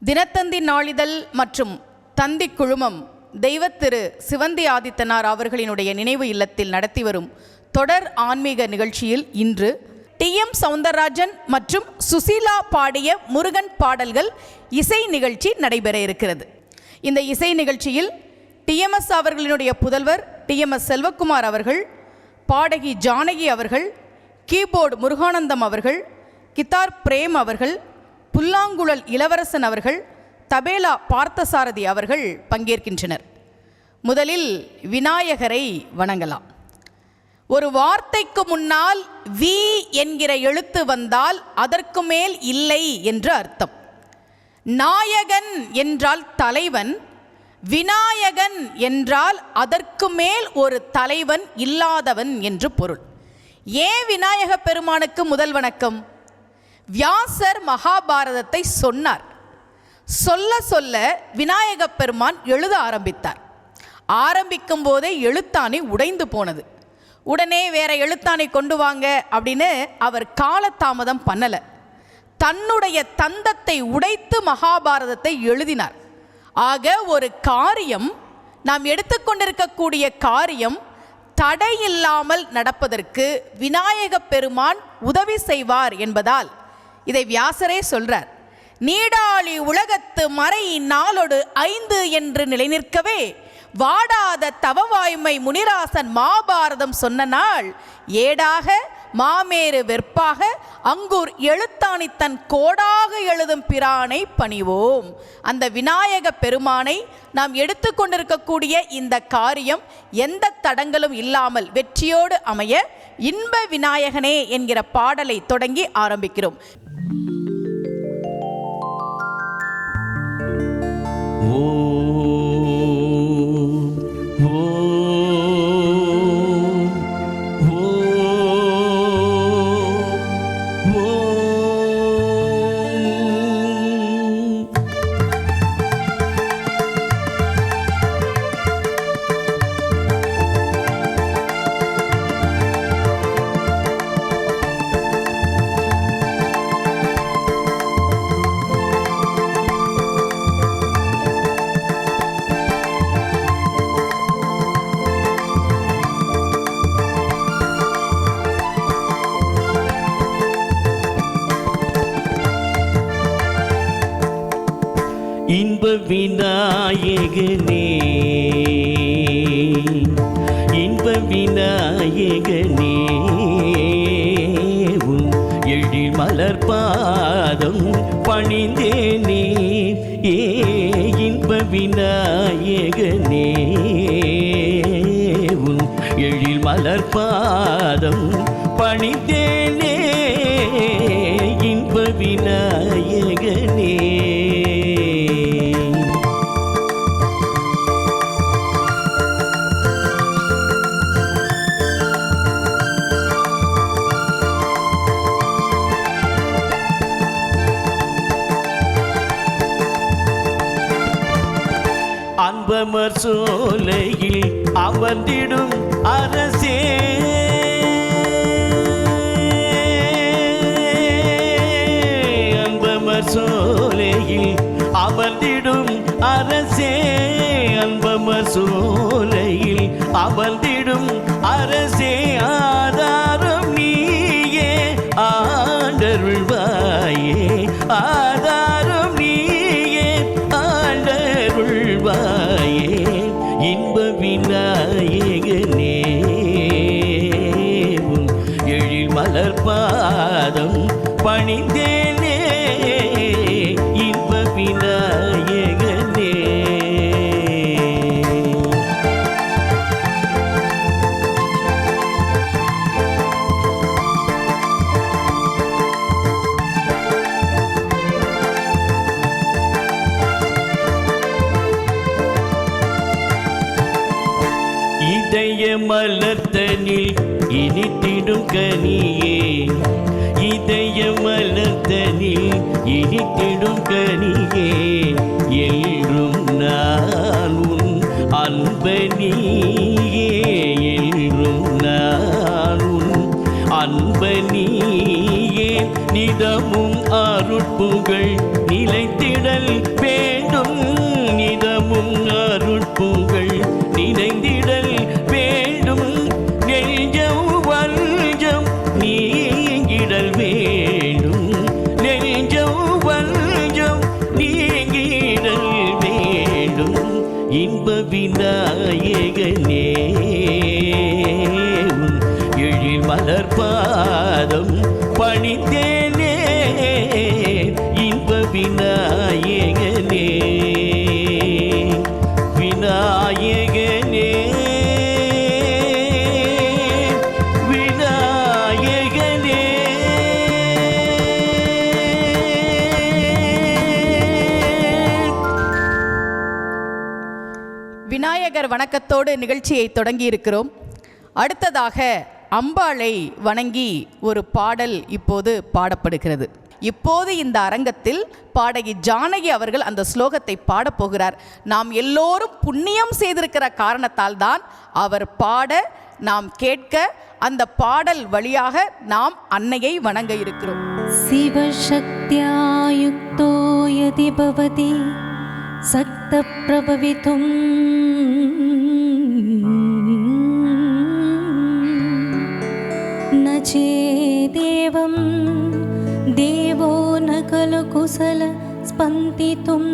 தினத்தந்தி நாளிதழ் மற்றும் தந்தி குழுமம் தெய்வத்திரு சிவந்தி ஆதித்தனார் அவர்களினுடைய நினைவு இல்லத்தில் நடத்தி வரும் தொடர் ஆன்மீக நிகழ்ச்சியில் இன்று டி.எம். சௌந்தரராஜன் மற்றும் சுசீலா பாடிய முருகன் பாடல்கள் இசை நிகழ்ச்சி நடைபெற இருக்கிறது. இந்த இசை நிகழ்ச்சியில் டி.எம்.எஸ். அவர்களினுடைய புதல்வர் டி.எம்.எஸ். செல்வகுமார் அவர்கள், பாடகி ஜானகி அவர்கள், கீபோர்டு முருகானந்தம் அவர்கள், கித்தார் பிரேம் அவர்கள், புல்லாங்குழல் இளவரசன் அவர்கள், தபேலா பார்த்தசாரதி அவர்கள் பங்கேற்கின்றனர். முதலில் விநாயகரை வணங்கலாம். ஒரு வார்த்தைக்கு முன்னால் வி என்கிற எழுத்து வந்தால் அதற்கு மேல் இல்லை என்று அர்த்தம். நாயகன் என்றால் தலைவன், விநாயகன் என்றால் அதற்கு மேல் ஒரு தலைவன் இல்லாதவன் என்று பொருள். ஏன் விநாயக பெருமானுக்கு முதல் வணக்கம்? வியாசர் மகாபாரதத்தை சொன்னார். சொல்ல சொல்ல விநாயக பெருமான் எழுத ஆரம்பித்தார். ஆரம்பிக்கும் போதே எழுத்தாணி உடைந்து போனது. உடனே வேற எழுத்தாணி கொண்டு வாங்க அப்படின்னு அவர் காலதாமதம் பண்ணலை. தன்னுடைய தந்தத்தை உடைத்து மகாபாரதத்தை எழுதினார். ஆக ஒரு காரியம், நாம் எடுத்துக்கொண்டிருக்கக்கூடிய காரியம் தடையில்லாமல் நடப்பதற்கு விநாயக பெருமான் உதவி செய்வார் என்பதால் இதை வியாசரே சொல்றார். நீடாளி உலகத்து மறை நாளொடு 5 என்று நிலைநிற்கவே வாடாத தவவாய்மை முனிராசன் மாபாரதம் சொன்ன நாள் ஏடாக மாமேறு வெற்பாக அங்கூர் எழுத்தாணி தன் கோடாக எழுதும் பிரானை பணிவோம். அந்த விநாயக பெருமானை நாம் எடுத்துக்கொண்டிருக்கக்கூடிய இந்த காரியம் எந்த தடங்களும் இல்லாமல் வெற்றியோடு அமைய இன்ப விநாயகனே என்கிற பாடலை தொடங்கி ஆரம்பிக்கிறோம். இன்ப விநாயகனே, இன்ப விநாயகனே, உன் எழில் மலர் பாதம் பணிந்தேனே. இன்ப விநாயகனே, உன் எழில் மலர் பாதம் பணிந்தேனே. இன்ப விநாயகனே, அன்பமர் சோலையில் அமர்ந்திடும் அரசே, அன்பமர் சோலையில் அமர்ந்திடும் அரசே, அன்பமர் சோலையில் அமர்ந்திடும் அரசே, ஆதாரம் நீயே ஆண்டருள்வாயே, ஆதாரம் நீயே ஆண்டருள்வாயே. இன்ப விநாயகனே, உன் எழில் மலர் பாதம் பணிந்தேனே. இன்ப விநாயகனே, இதய மலர்த்தனில் இனித்திடும் கனியே, இதய மலர்த்தனில் இனித்திடும் கனியே. எல்லும் நான் உன் அன்பனியே, எல்லும் நான் உன் அன்பனியே. நிதமும் அருட்புகழ் நிலைத்திட நிறைந்திடல் வேண்டும் நிதமும் அருட்புகள் நினைந்திடல் வேண்டும் நெஞ்சம் வஞ்சம் நீங்கிடல் வேண்டும் நெஞ்சம் வஞ்சம் நீங்கிடல் வேண்டும் இன்ப விநாயகனே உன் எழில் மலர்பாதம் பணிந்தேனே இன்ப விநாயகனே விநாயகனே விநாயகனே. விநாயகர் வணக்கத்தோடு நிகழ்ச்சியை தொடங்கி இருக்கிறோம். அடுத்ததாக அம்பாளை வணங்கி ஒரு பாடல் இப்போது பாடப்படுகிறது. இப்போது இந்த அரங்கத்தில் பாடகி ஜானகி அவர்கள் அந்த ஸ்லோகத்தை பாடப்போகிறார். நாம் எல்லோரும் புண்ணியம் செய்திருக்கிற காரணத்தால் தான் அவர் பாட நாம் கேட்க அந்த பாடல் வழியாக நாம் அன்னையை வணங்க இருக்கிறோம். சிவசக்தியாயுக்தோ யதி பவதி சக்த பிரபவிதும் ந சேதேவம் தேவோ ந கலு குசல ஸ்பந்திதும்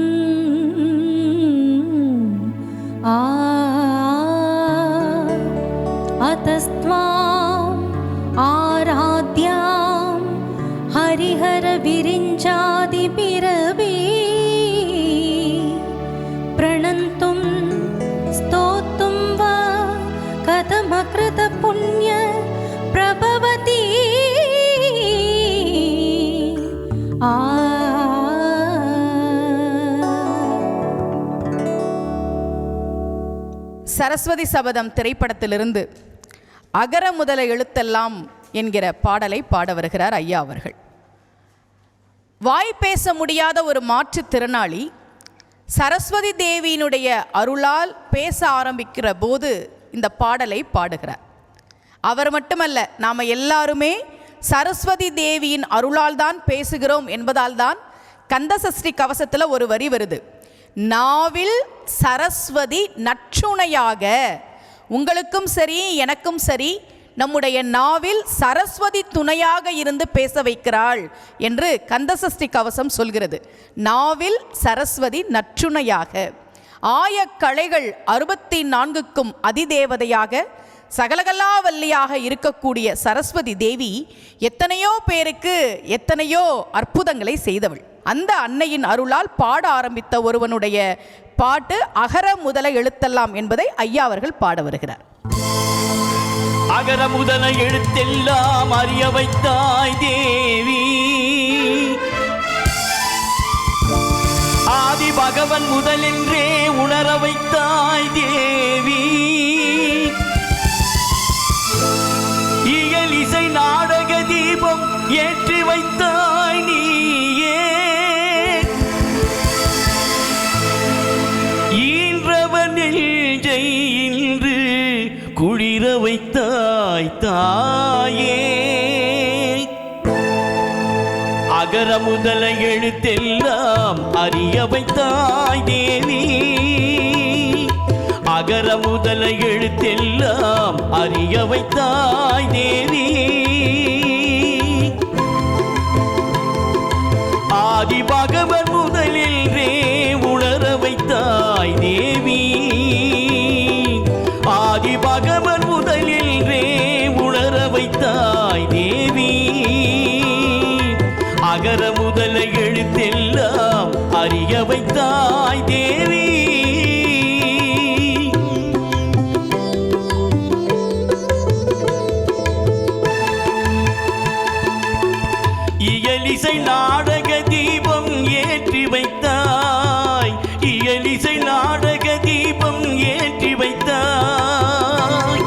அத்தஸ்த்வாம் ஆராத்யாம் ஹரிஹர விரிஞ்சாதி பிரபி प्रणन्तुं स्तोतुं वा कथमकृत पुण्य प्रभवति சரஸ்வதி சபதம் திரைப்படத்திலிருந்து அகர முதல எழுத்தெல்லாம் என்கிற பாடலை பாட வருகிறார் ஐயா அவர்கள். வாய் பேச முடியாத ஒரு மாற்றுத்திறனாளி சரஸ்வதி தேவியினுடைய அருளால் பேச ஆரம்பிக்கிற போது இந்த பாடலை பாடுகிறார். அவர் மட்டுமல்ல, நாம் எல்லாருமே சரஸ்வதி தேவியின் அருளால் தான் பேசுகிறோம் என்பதால் தான் கந்தசஷ்டி கவசத்தில் ஒரு வரி வருது, நாவில் சரஸ்வதி நற்றுணையாக. உங்களுக்கும் சரி எனக்கும் சரி நம்முடைய நாவில் சரஸ்வதி துணையாக இருந்து பேச வைக்கிறாள் என்று கந்தசஷ்டி கவசம் சொல்கிறது. நாவில் சரஸ்வதி நற்றுணையாக. ஆயக்கலைகள் 64க்கும் அதிதேவதையாக சகலகலாவல்லியாக இருக்கக்கூடிய சரஸ்வதி தேவி எத்தனையோ பேருக்கு எத்தனையோ அற்புதங்களை செய்தவள். அந்த அன்னையின் அருளால் பாட ஆரம்பித்த ஒருவனுடைய பாட்டு அகர முதல எழுத்தெல்லாம் என்பதை ஐயா அவர்கள் பாட வருகிறார். அகர முதல எழுத்தெல்லாம் அறிய வைத்தாய் தேவி, ஆதி பகவன் முதலென்றே உணர வைத்தாய் தேவி, இயல் இசை நாடக தீபம் ஏற்றி வைத்தாய் நீயே, ஈன்றவன் நெஞ்சை இன்று குளிர வைத்தாய் தாயே. அகர முதல எழுத்தெல்லாம் அறிய வைத்தாய் தேவி, அகர முதல எழுத்தெல்லாம் அறிய வைத்தாய் தேவி, ஆதி பகவன் முதலிலே உணர வைத்தாய் தேவி, ஆதி பகவன் முதலிலே உணர வைத்தாய் தேவி, அகர முதல எழுத்தெல்லாம் அறிய வைத்தாய் தேவி. இயலிசை நாடக தீபம் ஏற்றி வைத்தாய், இயலிசை நாடக தீபம் ஏற்றி வைத்தாய்,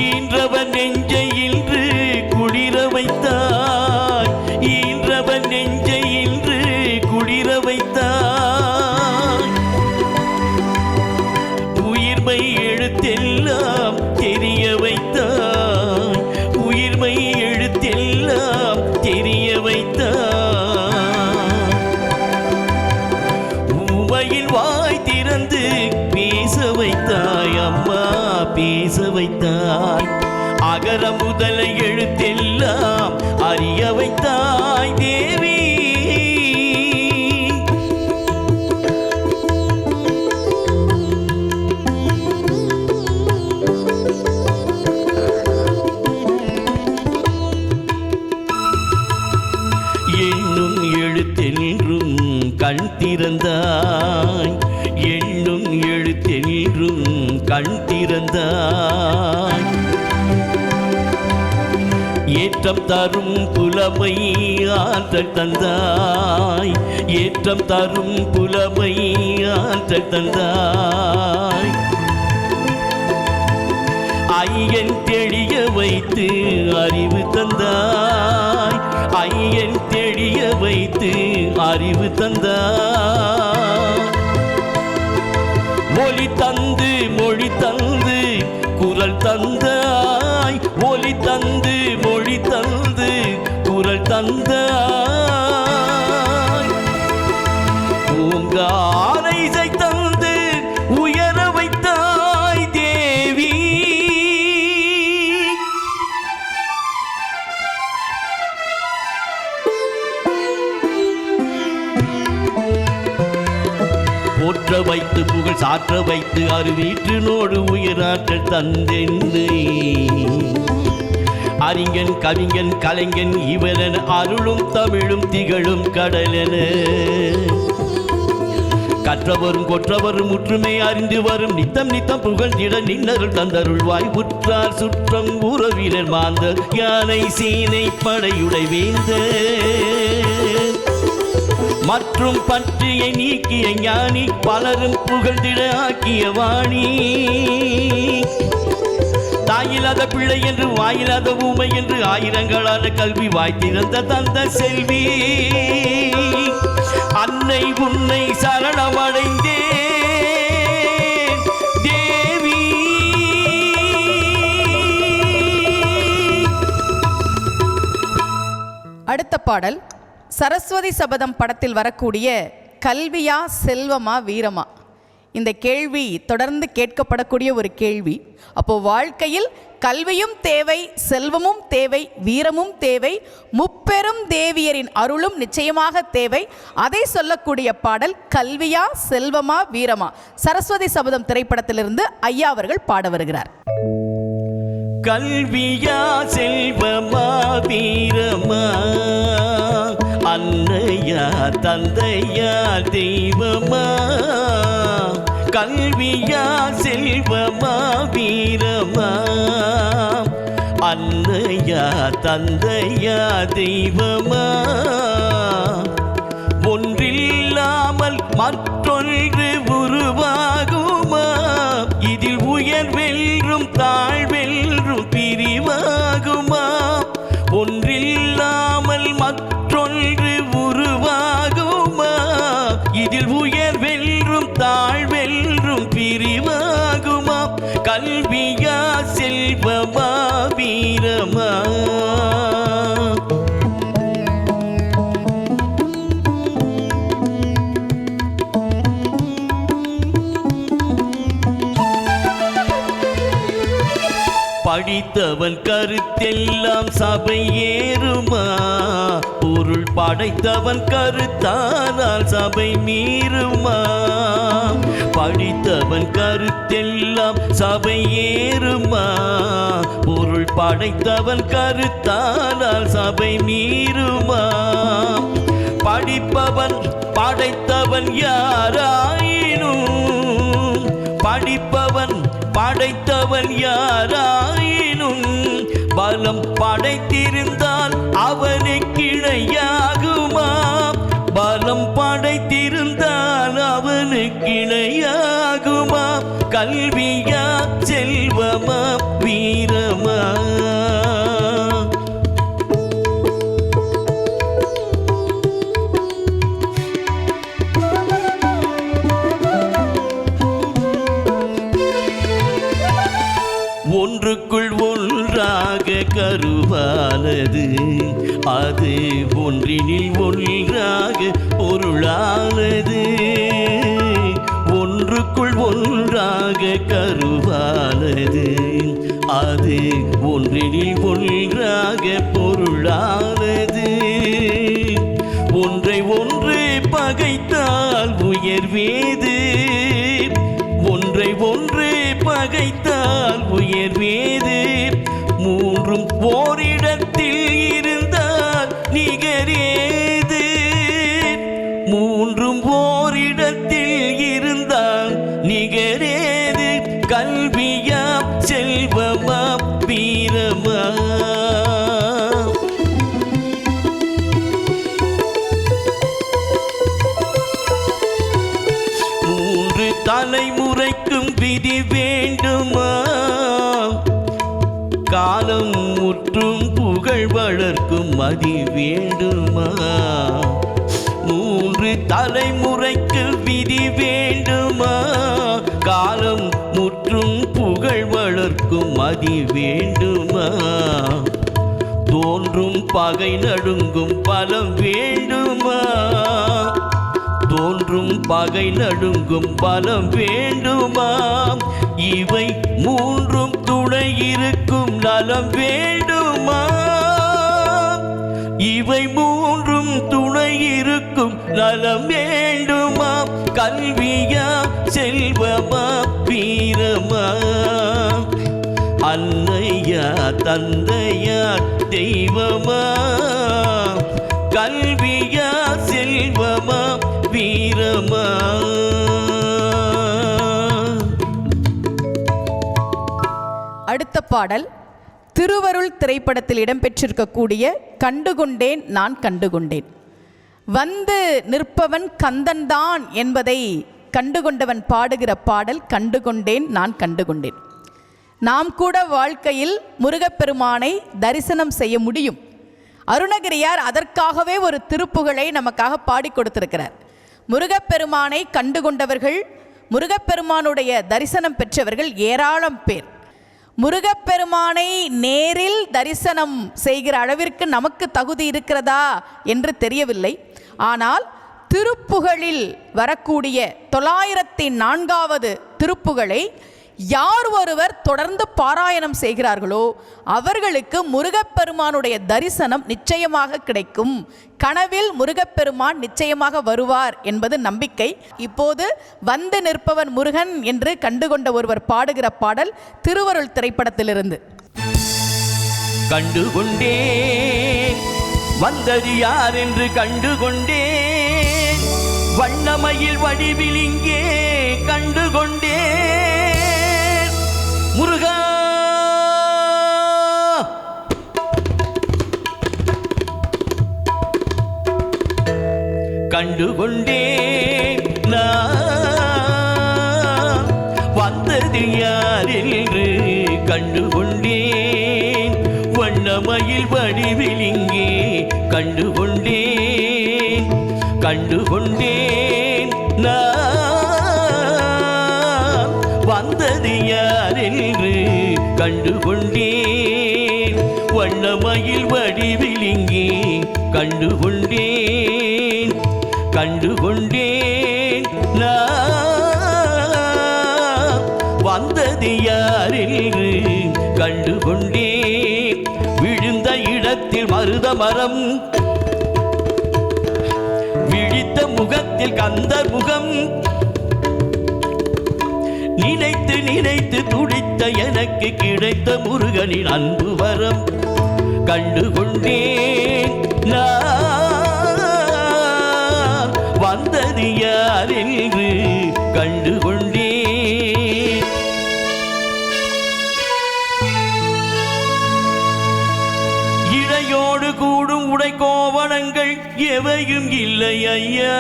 ஈன்றவன் நெஞ்சை இன்று குளிர வைத்தாய், ஈன்றவன் நெஞ்சை இன்று குளிர வைத்தாய், உயிர்மை எழுத்தெல்லாம் தெரிய வைத்தாய், உயிர்மை எழுத்தெல்லாம் தெரிய வைத்தாய், அகர முதல எழுத்தெல்லாம் அறிய வைத்தாய் தேவி. எண்ணும் எழுத்தென்றும் கண் திறந்தாய், எண்ணும் எழுத்தென்றும் கண் திறந்தாய். ஏற்றம் தரும் புலமை ஆற்றல் தந்தாய், ஏற்றம் தரும் புலமை ஆற்றல் தந்தாய். ஐயன் தெளிய வைத்து அறிவு தந்தாய், ஐயன் தெளிய வைத்து அறிவு தந்தாய். ஒளி தந்து மொழி தந்து குரல் தந்தாய், ஒளி தந்து மொழி தந்து குரல் தந்தாய். ஓங்கார இசை தந்து உயர வைத்தாய் தேவி. போற்ற வைத்து புகழ் சாற்ற வைத்து அருவீற்றினோடு உயிராற்றல் தந்தென்னை. அறிஞன் கவிஞன் கலைஞன் இவரன் அருளும் தமிழும் திகழும் கடலென. கற்றவரும் கொற்றவரும் முற்றுமை அறிந்து வரும் நித்தம் நித்தம் புகழ்ந்திட நின்னருள் தந்தருள்வாய். உற்றார் சுற்றம் உறவினர் மாந்தர் யானை சீனை படையுடை வேந்த. மற்றும் பற்றியை நீக்கிய ஞானி பலரும் புகழ்ந்திட ஆக்கிய வாணி. தாயில்லாத பிள்ளை என்று வாயில்லாத ஊமை என்று ஆயிரங்களான கல்வி வாய்த்திருந்த தந்த செல்வி. அன்னை உன்னை சரணமடைந்தேன் தேவி. அடுத்த பாடல் சரஸ்வதி சபதம் படத்தில் வரக்கூடிய கல்வியா செல்வமா வீரமா? இந்த கேள்வி தொடர்ந்து கேட்கப்படக்கூடிய ஒரு கேள்வி. அப்போ வாழ்க்கையில் கல்வியும் தேவை, செல்வமும் தேவை, வீரமும் தேவை, முப்பெரும் தேவியரின் அருளும் நிச்சயமாக தேவை. அதை சொல்லக்கூடிய பாடல் கல்வியா செல்வமா வீரமா? சரஸ்வதி சபதம் திரைப்படத்திலிருந்து ஐயா அவர்கள் பாட வருகிறார். கல்வியா செல்வமா வீரமா, அன்னையா தந்தையா தெய்வமா? கல்வியா செல்வமா வீரமா, அன்னையா தந்தையா தெய்வமா? ஒன்றில்லாமல் மற்றொன்று உருவாகுமா? இதில் உயர்வெல்லும் தாழ்வெல்லும் பிரிவாகுமா? ஒன்றில்லாமல் மற்றொன்று உருவாகுமா? இதில் உயர்வெல்லும் தாழ்வெல்லும் பிரிவாகுமா? கல்வியா செல்வமா வீரமா? படித்தவன் கருத்தெல்லாம் சபை ஏறுமா? பொருள் படைத்தவன் கருத்தானால் சபை மீறுமா? படித்தவன் கருத்தெல்லாம் சபை ஏறுமா? பொருள் படைத்தவன் கருத்தானால் சபை மீறுமா? படிப்பவன் படைத்தவன் யாராயினும், படிப்பவன் படைத்தவன் யாராயினும், பலம் படைத்திருந்தால் அவனுக்கு இணையாகுமா? பலம் படைத்திருந்தால் அவனுக்கு இணையாகுமா? கல்வியா செல்வமா வீரமா? ஒன்றுக்குள் ஒன்றாக கருவானது, அது ஒன்றினில் ஒன்றாக பொருளானது. ஒன்றுக்குள் ஒன்றாக கருவானது, அது ஒன்றினில் ஒன்றாக பொருளானது. ஒன்றை ஒன்று பகைத்தால் உயர்வேது, ஒன்றை ஒன்று பகைத்தால் உயர்வேது. மூன்றும் ஓரிடத்தில் இருந்தால் நிகரேது, மூன்றும் ஓரிடத்தில் இருந்தால் நிகரேது. கல்வியா செல்வமா வீரமா, மூன்று தலைமுறைக்கும் விதி வேண்டுமா, காலம் முற்றும் புகழ் வளர்க்கும் மதி வேண்டுமா. மூன்று தலைமுறைக்கு விதி வேண்டுமா, காலம் முற்றும் புகழ் வளர்க்கும் மதி வேண்டுமா. தோன்றும் பகை நடுங்கும் பலம் வேண்டுமா, தோன்றும் பகை நடுங்கும் பலம் வேண்டுமா. இவை மூன்றும் துணை இருக்கும் நலம் வேண்டுமா, இவை மூன்றும் துணை இருக்கும் நலம் வேண்டுமா. கல்வியா செல்வமா வீரமா, அன்னையா தந்தையா தெய்வமா. கல்வியா செல்வமா வீரமா. அடுத்த பாடல் திருவருள் திரைப்படத்தில் இடம்பெற்றிருக்கக்கூடிய கண்டுகொண்டேன் நான் கண்டுகொண்டேன். வந்து நிற்பவன் கந்தன்தான் என்பதை கண்டுகொண்டவன் பாடுகிற பாடல் கண்டுகொண்டேன் நான் கண்டுகொண்டேன். நாம் கூட வாழ்க்கையில் முருகப்பெருமானை தரிசனம் செய்ய முடியும். அருணகிரியார் அதற்காகவே ஒரு திருப்புகழை நமக்காக பாடி கொடுத்திருக்கிறார். முருகப்பெருமானை கண்டுகொண்டவர்கள், முருகப்பெருமானுடைய தரிசனம் பெற்றவர்கள் ஏராளம் பேர். முருகப்பெருமானை நேரில் தரிசனம் செய்கிற அளவிற்கு நமக்கு தகுதி இருக்கிறதா என்று தெரியவில்லை. ஆனால் திருப்புகழில் வரக்கூடிய 904வது திருப்புகழை யார் ஒருவர் தொடர்ந்து பாராயணம் செய்கிறார்களோ அவர்களுக்கு முருகப்பெருமானுடைய தரிசனம் நிச்சயமாக கிடைக்கும். கனவில் முருகப்பெருமான் நிச்சயமாக வருவார் என்பது நம்பிக்கை. இப்போது வந்து நிற்பவன் முருகன் என்று கண்டுகொண்ட ஒருவர் பாடுகிற பாடல் திருவருள் திரைப்படத்திலிருந்து. கண்டுகொண்டே வந்தது யார் என்று கண்டுகொண்டேன், வண்ணமயில் வடிவில் இங்கே கண்டுகொண்டேன். முருகா கண்டுகொண்டேன் நான், வந்தது யார் என்று கண்டுகொண்டேன். வண்ணமயில் வடிவில் இங்கே கண்டுகொண்டேன், கண்டுகொண்டேன் நான். வந்தது யார் என்று கண்டுகொண்டேன். வண்ணமயில் வடிவில் இங்கே கண்டுகொண்டேன், கண்டுகொண்டேன் நான். வந்தது யார் என்று கண்டுகொண்டேன். விழுந்த இடத்தில் மருத மரம், விழித்த முகத்தில் கந்தர் முகம். நினைத்து நினைத்து துடித்த எனக்கு கிடைத்த முருகனின் அன்பு வரம். கண்டுகொண்டேன் நான், வந்தது யார் என்று கண்டுகொண்டேன். இடையோடு கூடும் உடை கோவணங்கள் எவையும் இல்லை ஐயா,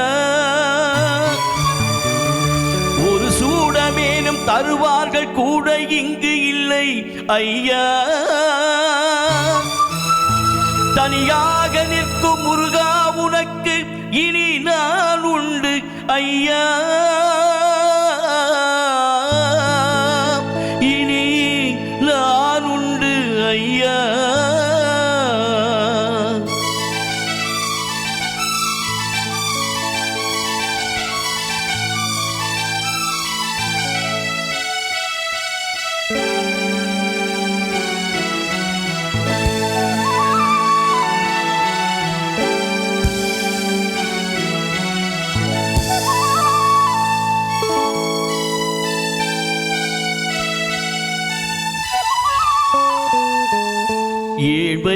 ஒரு சூடமேனும் தருவார்கள் கூட இங்கு இல்லை ஐயா. தனியாக நிற்கும் முருகா உனக்கு இனி நான் உண்டு ஐயா, இனி நான் உண்டு ஐயா.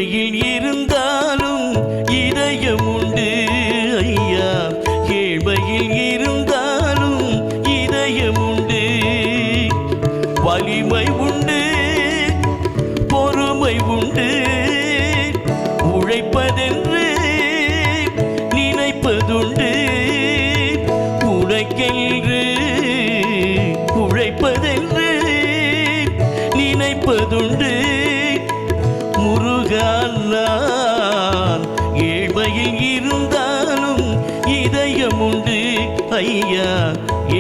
ஏழ்மையில் இருந்தாலும் இதயம் உண்டு ஐயா, ஏழ்மையில் இருந்தாலும் இதயம் உண்டு, வலிமை உண்டு, பொறுமை உண்டு, உழைப்பதென்று நினைப்பதுண்டு, உனக்கென்று உழைப்பதென்று நினைப்பதுண்டு. முருகன் நான் ஏழ்மையில் இருந்தாலும் இதயம் உண்டு ஐயா,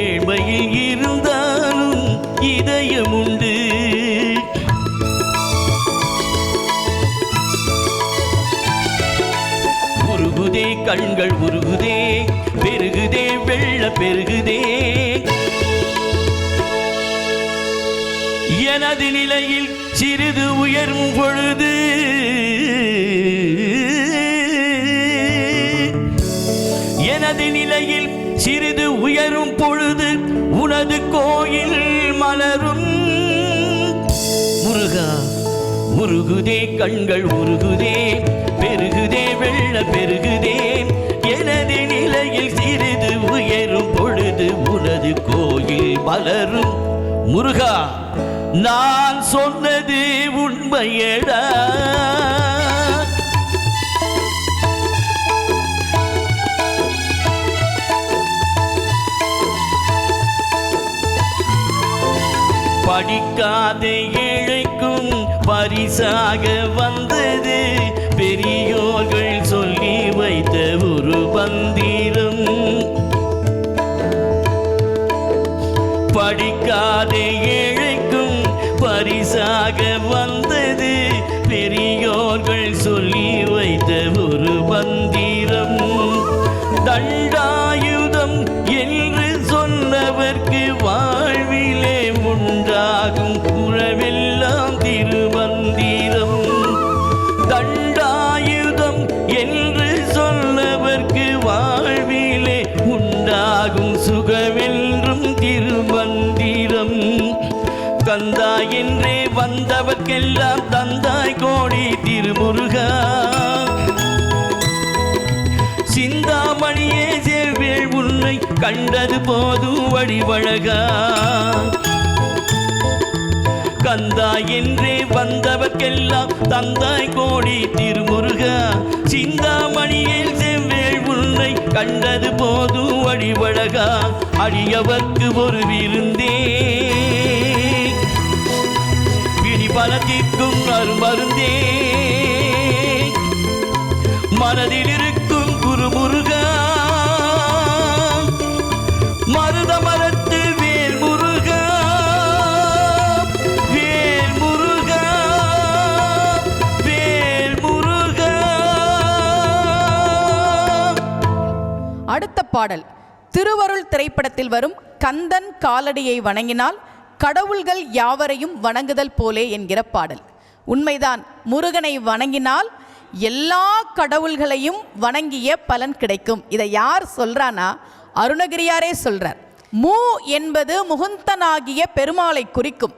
ஏழ்மையில் இருந்தாலும் இதயம் உண்டு. உருகுதே கண்கள் உருகுதே, பெருகுதே வெள்ள பெருகுதே, எனது நிலையில் சிறிது உயரும் பொழுது எனது நிலையில் சிறிது உயரும் பொழுது உனது கோயில் மலரும். முருகா உருகுதே கண்கள் உருகுதே, பெருகுதே வெள்ள பெருகுதே, எனது நிலையில் சிறிது உயரும் பொழுது உனது கோயில் மலரும். முருகா நான் சொன்னது உண்மையடா, படிக்காத ஏழைக்கும் பரிசாக வந்தது பெரியோர்கள் சொல்லி வைத்த ஒரு மந்திரம். படிக்காத ஏழைக்கும் பரிசாக வந்தது பெரியோர்கள் சொல்லி வைத்த ஒரு மந்திரம். தண்டாயுதம் என்று சொன்னவர்க்கு வாழ்விலே உண்டாகும் உறவெல்லாம் திருமந்திரம். தண்டாயுதம் என்று சொன்னவர்க்கு வாழ்விலே உண்டாகும் சுகமென்றும் திருமந்திரம். கந்தா என்றே வந்தவர்க்கெல்லாம் தந்தாய் கோடி திருமுருகா, சிந்தாமணியே செவ்வேள் உன்னை கண்டது போதும் வடிவழகா. கந்தா என்றே வந்தவர்க்கெல்லாம் தந்தாய் கோடி திருமுருகா, சிந்தாமணியில் செவ்வேள் உன்னை கண்டது போதும் வடிவழகா. அடியவர்க்கு ஒரு விருந்தே, பிடி பலத்திற்கும் அருமருந்தே, மனதில் இருக்கும் குருமுருகா, மருத மரத்து வேல் முருகா, வேல் முருகா, வேல் முருகா. அடுத்த பாடல் திருவருள் திரைப்படத்தில் வரும் கந்தன் காலடியை வணங்கினால் கடவுள்கள் யாவரையும் வணங்குதல் போலே என்கிற பாடல். உண்மைதான், முருகனை வணங்கினால் எல்லா கடவுள்களையும் வணங்கிய பலன் கிடைக்கும். இதை யார் சொல்றானா? அருணகிரியாரே சொல்றார். மூ என்பது முகுந்தனாகிய பெருமாளை குறிக்கும்,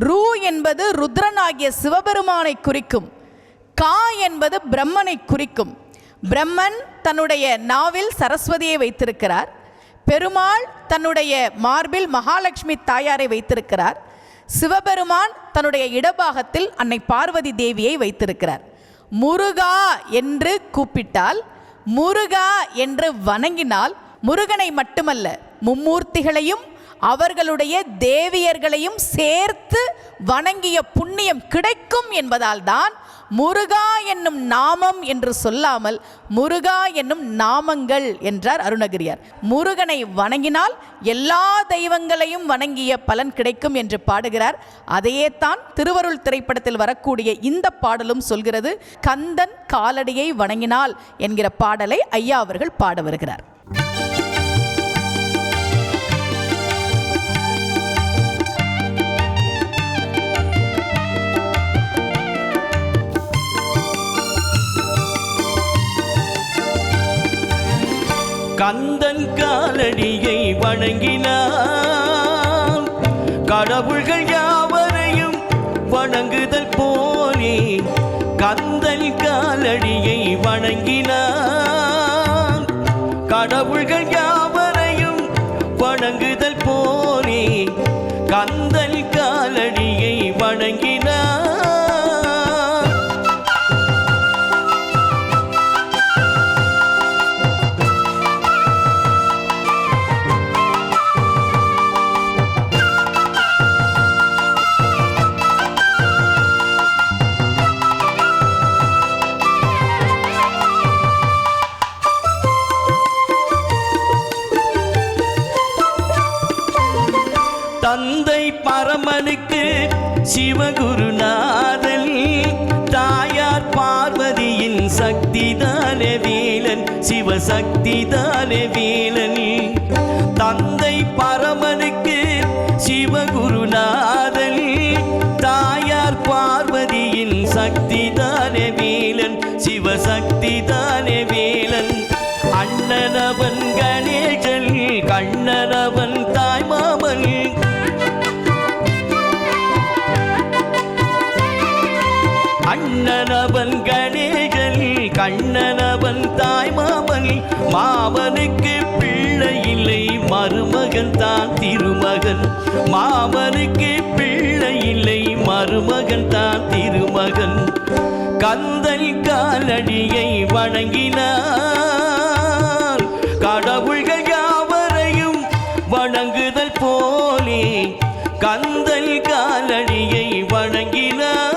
ரூ என்பது ருத்ரனாகிய சிவபெருமானை குறிக்கும், கா என்பது பிரம்மனை குறிக்கும். பிரம்மன் தன்னுடைய நாவில் சரஸ்வதியை வைத்திருக்கிறார், பெருமாள் தன்னுடைய மார்பில் மகாலட்சுமி தாயாரை வைத்திருக்கிறார், சிவபெருமான் தன்னுடைய இடபாகத்தில் அன்னை பார்வதி தேவியை வைத்திருக்கிறார். முருகா என்று கூப்பிட்டால், முருகா என்று வணங்கினால் முருகனை மட்டுமல்ல மும்மூர்த்திகளையும் அவர்களுடைய தேவியர்களையும் சேர்த்து வணங்கிய புண்ணியம் கிடைக்கும் என்பதால் தான் முருகா என்னும் நாமம் என்று சொல்லாமல் முருகா என்னும் நாமங்கள் என்றார் அருணகிரியார். முருகனை வணங்கினால் எல்லா தெய்வங்களையும் வணங்கிய பலன் கிடைக்கும் என்று பாடுகிறார். அதையே தான் திருவருள் திரைப்படத்தில் வரக்கூடிய இந்த பாடலும் சொல்கிறது. கந்தன் காலடியை வணங்கினால் என்கிற பாடலை ஐயா அவர்கள் பாட வருகிறார். கந்தன் காலடியை வணங்கினான் கடவுள்கள் யாவரையும் வணங்குதல் போலே, கந்த கந்தன் காலடியை வணங்கினான் கடவுள்கள் யாவரையும் வணங்குதல் போலே கந்தன் காலடியை வணங்கினான். தந்தை பரமனுக்கு சிவகுருநாதன் தாயார் பார்வதியின் சக்திதானே வேலன் சிவசக்திதானே வேலன். தந்தை பரமனுக்கு சிவகுருநாதன் தாயார் பார்வதியின் சக்திதானே வேலன் சிவசக்திதானே வேலன். அண்ணனவன் கணேசன் கண்ணனவன் தாய்மாமன் அண்ணனவன் கணேசன் கண்ணனவன் தாய்மாமன். மாமனுக்கு பிள்ளை இல்லை மருமகன் தான் திருமகன் மாமனுக்கு பிள்ளை இல்லை மருமகன் தான் திருமகன். கந்தன் காலடியை வணங்கினான் கடவுள்கள் யாவரையும் வணங்குதல் போலே கந்தன் காலடியை வணங்கினான்.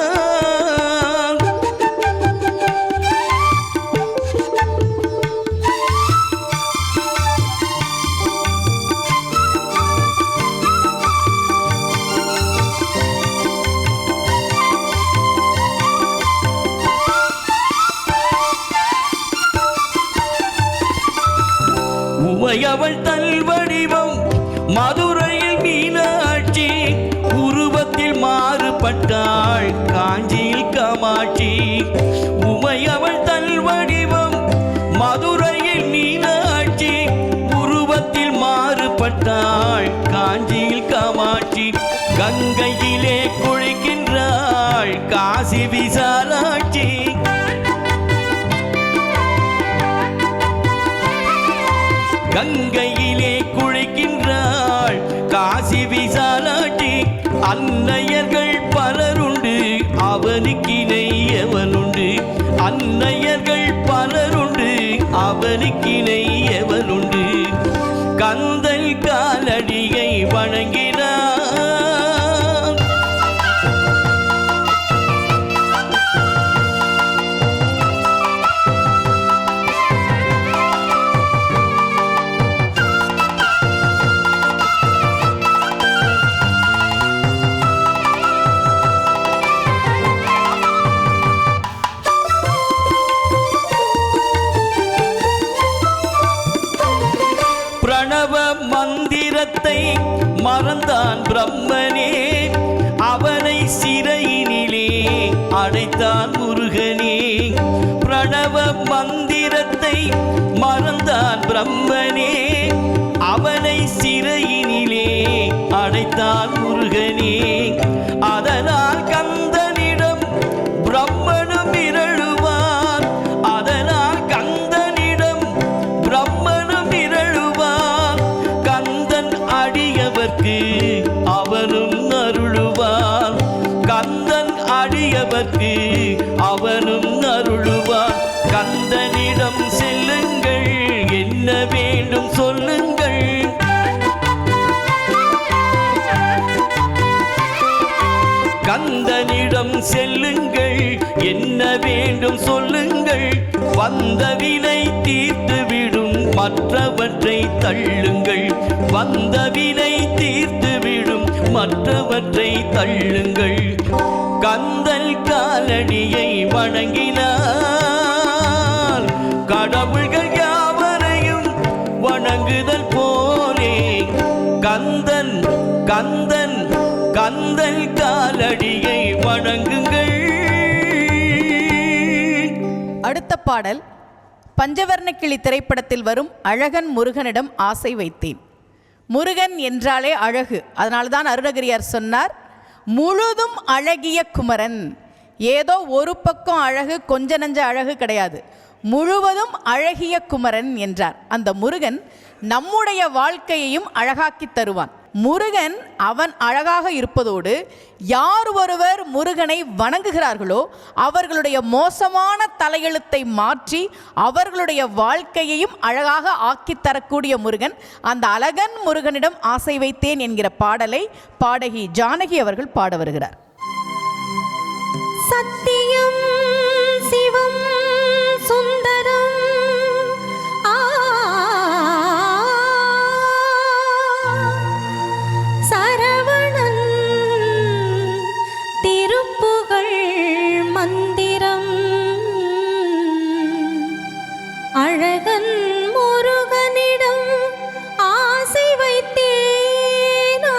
உமையவள் தல்வடிவம் மதுரையில் மீனாட்சி உருவத்தில் மாறுபட்டாள் காஞ்சியில் காமாட்சி. உமையவள் தல்வடிவம் மதுரையில் மீனாட்சி உருவத்தில் மாறுபட்டாள் காஞ்சியில் காமாட்சி. கங்கையிலே குளிக்கின்றாள் காசி விசாலாட்சி கங்கையிலே குளிக்கின்றாள் காசி விசாலாட்சி. அன்னையர்கள் பலருண்டு அவனுக்கினை எவனுண்டு அன்னையர்கள் பலருண்டு அவனுக்கினை எவனுண்டு. கந்தன் காலடியை வணங்கினான் பிரணவ மந்திரத்தை மறந்தான் பிரம்மனே அவனை சிறையினிலே அடைத்தான் முருகனே. பிரணவ மந்திரத்தை மறந்தான் பிரம்மனே அவனை சிறையினிலே அடைத்தான் முருகனே. அதனால் கந்தனிடம் பிரம்மனும் மிரளுவான் அதனால் கந்தனிடம் பிரம்மனும் மிரளுவான். கந்தன் அடியவர்க்கு அவனும் அருளுவான் கந்தன் அடியவர்க்கு அவனும் அருளுவான். கந்தனிடம் செல்லுங்கள் என்ன வேண்டும் சொல்லுங்கள் கந்தனிடம் செல்லுங்கள் என்ன வேண்டும் சொல்லுங்கள். வந்த வினை தீர்த்துவிடும் மற்றவற்றை தள்ளுங்கள் வந்த வினை தீர்த்துவிடும் மற்றவற்றை தள்ளுங்கள். கந்தன் காலடியை வணங்கினார் கடவுள்கள் யாவரையும் வணங்குதல் போலே கந்தன் கந்தன் கந்தன் காலடியை வணங்குங்கள். அடுத்த பாடல் பஞ்சவர்ணக்கிளி திரைப்படத்தில் வரும் அழகன் முருகனிடம் ஆசை வைத்தேன். முருகன் என்றாலே அழகு. அதனால்தான் அருணகிரியார் சொன்னார், முழுதும் அழகிய குமரன் ஏதோ ஒரு பக்கம் அழகு, கொஞ்ச நஞ்ச அழகு கிடையாது, முழுவதும் அழகிய குமரன் என்றார். அந்த முருகன் நம்முடைய வாழ்க்கையையும் அழகாக்கி தருவான். முருகன் அவன் அழகாக இருப்பதோடு யார் ஒருவர் முருகனை வணங்குகிறார்களோ அவர்களுடைய மோசமான தலையெழுத்தை மாற்றி அவர்களுடைய வாழ்க்கையையும் அழகாக ஆக்கித் தரக்கூடிய முருகன். அந்த அழகன் முருகனிடம் ஆசை வைத்தேன் என்கிற பாடலை பாடகி ஜானகி அவர்கள் பாட வருகிறார். சத்தியம் சிவம் சுந்தரம் சரவணன் திருப்புகழ் மந்திரம் அழகன் முருகனிடம் ஆசை வைத்தேனா.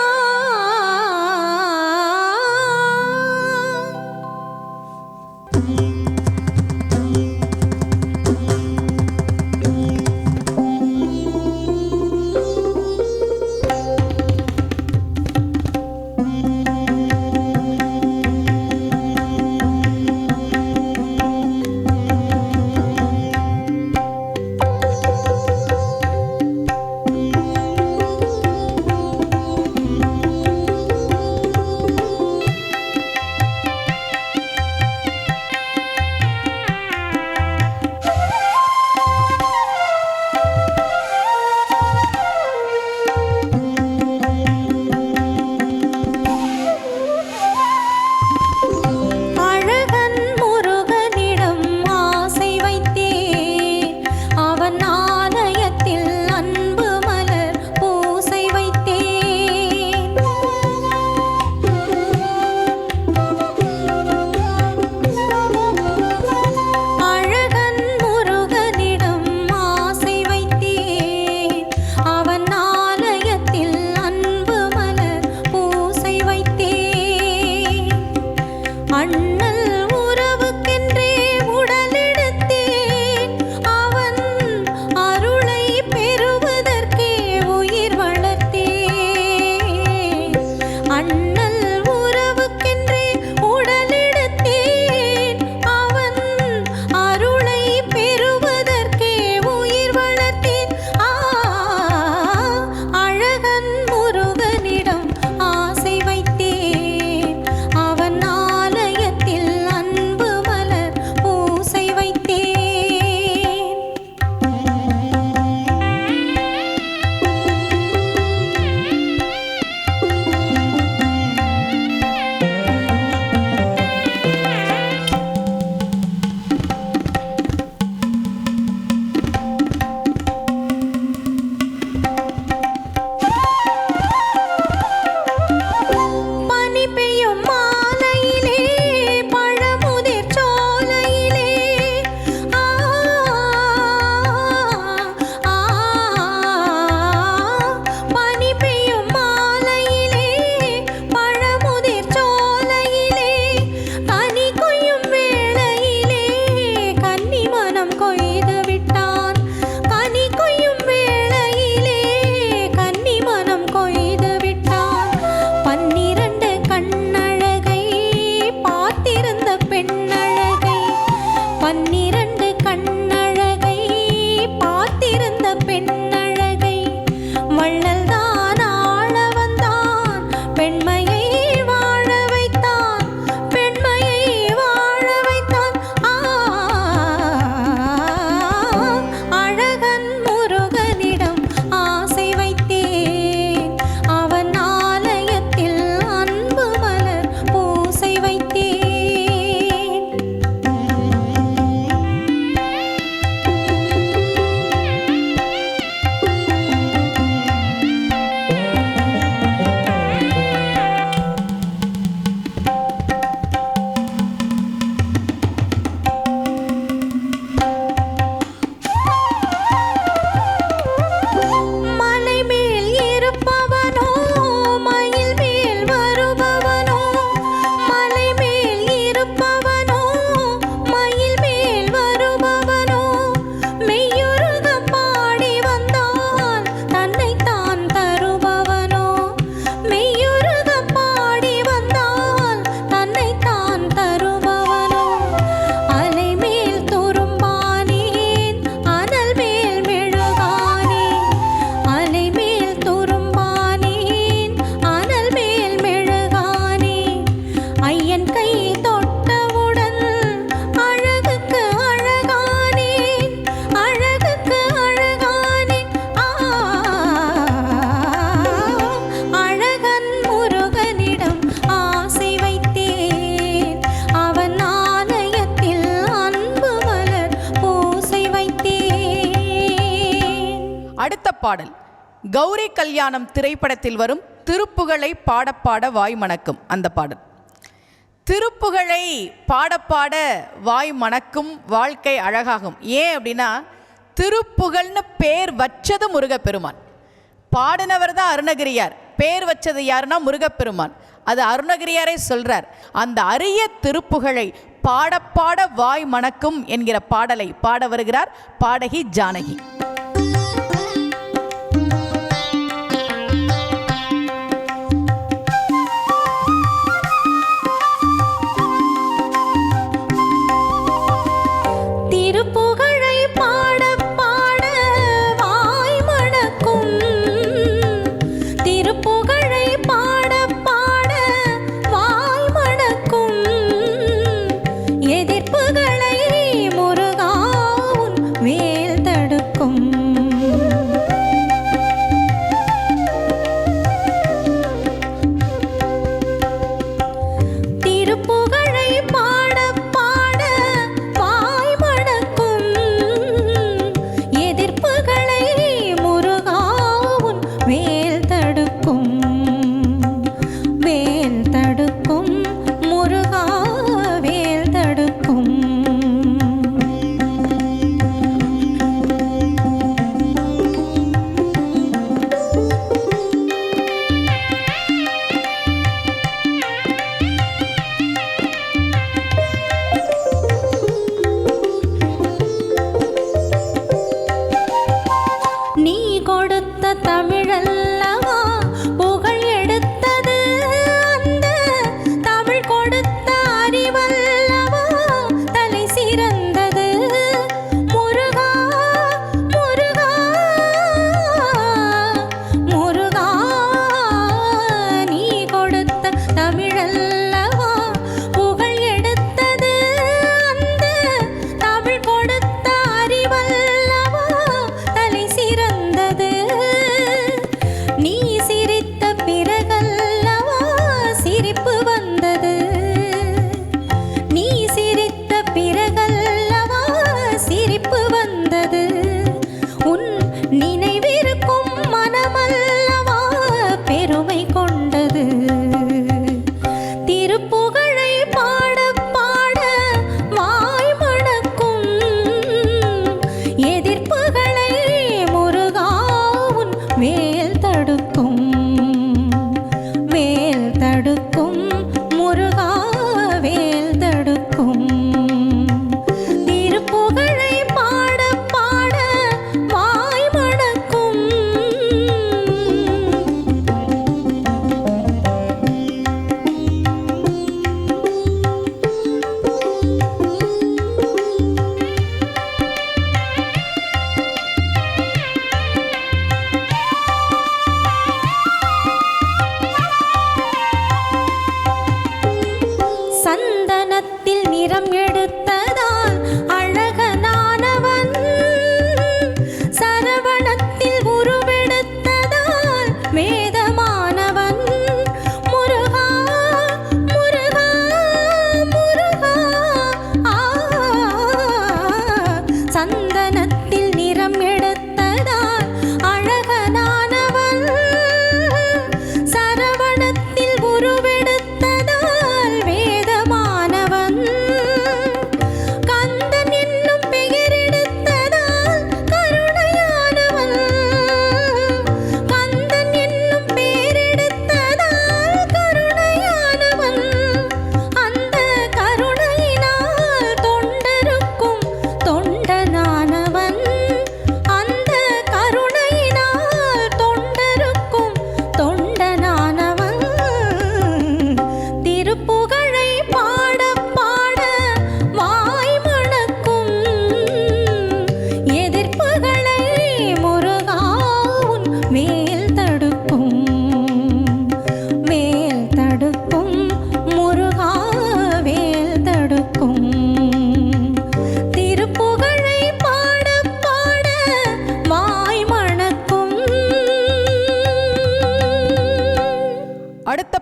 அடுத்த பாடல் கௌரி கல்யாணம் திரைப்படத்தில் வரும் திருப்புகழை பாடப்பாட வாய் மணக்கும் அந்த பாடல். திருப்புகழை பாடப்பாட வாய் மணக்கும் வாழ்க்கை அழகாகும். ஏன் அப்படின்னா திருப்புகழ்னு பேர் வச்சது முருகப்பெருமான், பாடினவர் தான் அருணகிரியார், பேர் வச்சது யாருன்னா முருகப்பெருமான். அது அருணகிரியாரே சொல்றார். அந்த அரிய திருப்புகழை பாடப்பாட வாய் மணக்கும் என்கிற பாடலை பாட வருகிறார் பாடகி ஜானகி.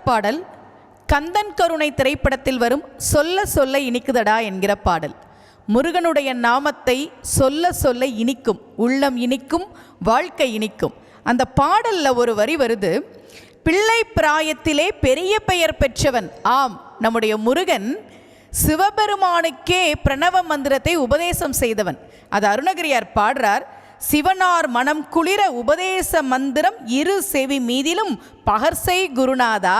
பாடல் கந்தன் கருணை திரைப்படத்தில் வரும் சொல்ல சொல்ல இனிக்குதடா என்கிற பாடல். முருகனுடைய நாமத்தை சொல்ல சொல்ல இனிக்கும், உள்ளம் இனிக்கும், வாழ்க்கை இனிக்கும். அந்த பாடல்ல ஒரு வரி வருது, பிள்ளை பிராயத்திலே பெரிய பெயர் பெற்றவன். ஆம், நம்முடைய முருகன் சிவபெருமானுக்கே பிரணவ மந்திரத்தை உபதேசம் செய்தவன். அது அருணகிரியார் பாடுறார், சிவனார் மனம் குளிர உபதேச மந்திரம் இரு செவி மீதிலும் பகர்சை குருநாதா.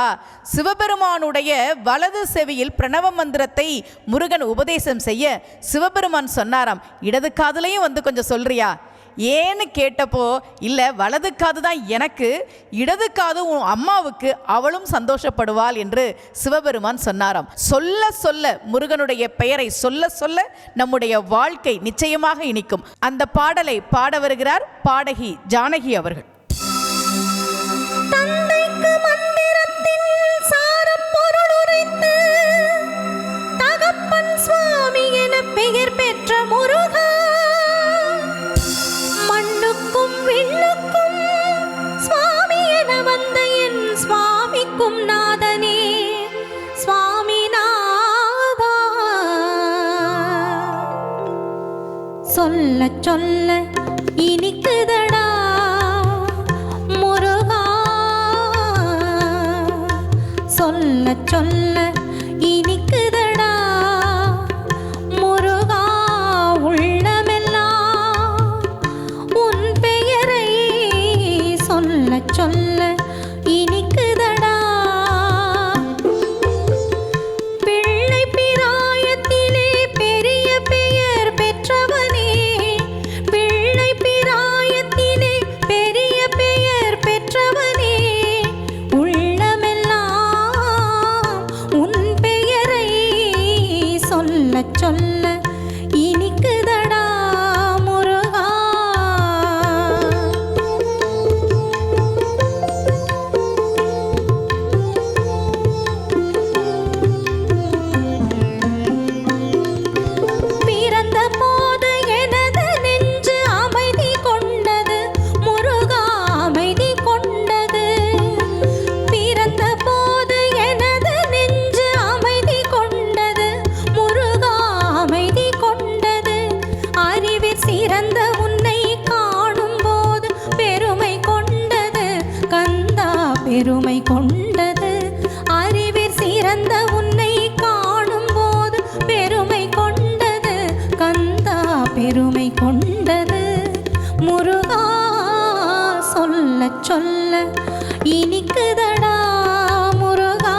சிவபெருமானுடைய வலது செவியில் பிரணவ மந்திரத்தை முருகன் உபதேசம் செய்ய சிவபெருமான் சொன்னாராம், இடது காதுலையும் வந்து கொஞ்சம் சொல்றியா? ஏன்னு கேட்டப்போ, இல்லை வலது காது தான் எனக்கு, இடது காது உன் அம்மாவுக்கு, அவளும் சந்தோஷப்படுவாள் என்று சிவபெருமான் சொன்னாராம். சொல்ல சொல்ல முருகனுடைய பெயரை சொல்ல சொல்ல நம்முடைய வாழ்க்கை நிச்சயமாக இனிக்கும். அந்த பாடலை பாட வருகிறார் பாடகி ஜானகி அவர்கள். தந்தைக்கு மந்திரத்தின் சாரம் பொருள் உரைத்து தகப்பன் சுவாமி என பெயர் பெற்ற முருகா, மண்ணுக்கும் விண்ணுக்கும் சுவாமி என வந்த என் சுவாமிக்கும் நாதனே சுவாமிநாதா. சொல்ல சொல்ல இனிக்குதடா முருகா, சொல்ல சொல்ல இனிக்குதடா முருகா, உள்ளமெல்லாம் உன் பெயரை சொல்ல சொல்ல இனிக்குதடா. பிள்ளை பிராயத்திலே பெரிய பெயர் பெற்றவனே, பிள்ளை பிராயத்திலே பெரிய பெயர் பெற்றவனே, உள்ளமெல்லாம் உன் பெயரை சொல்ல சொல்ல இனிக்குதடா முருகா. பிறந்த போது எனது நெஞ்சு அமைதி கொண்டது முருகா, அமைதி கொண்டது. பிறந்த போது எனது நெஞ்சு அமைதி கொண்டது முருகா, அமைதி கொண்டது. அறிவில் சிறந்த உன்னை காணும் போது பெருமை கொண்டது கந்தா, பெருமை கொண்டது. அறிவில் சிறந்த உன்னை காணும் போது பெருமை கொண்டது கந்தா, பெருமை கொண்டது. முருகா சொல்ல சொல்ல இனிக்குதடா முருகா.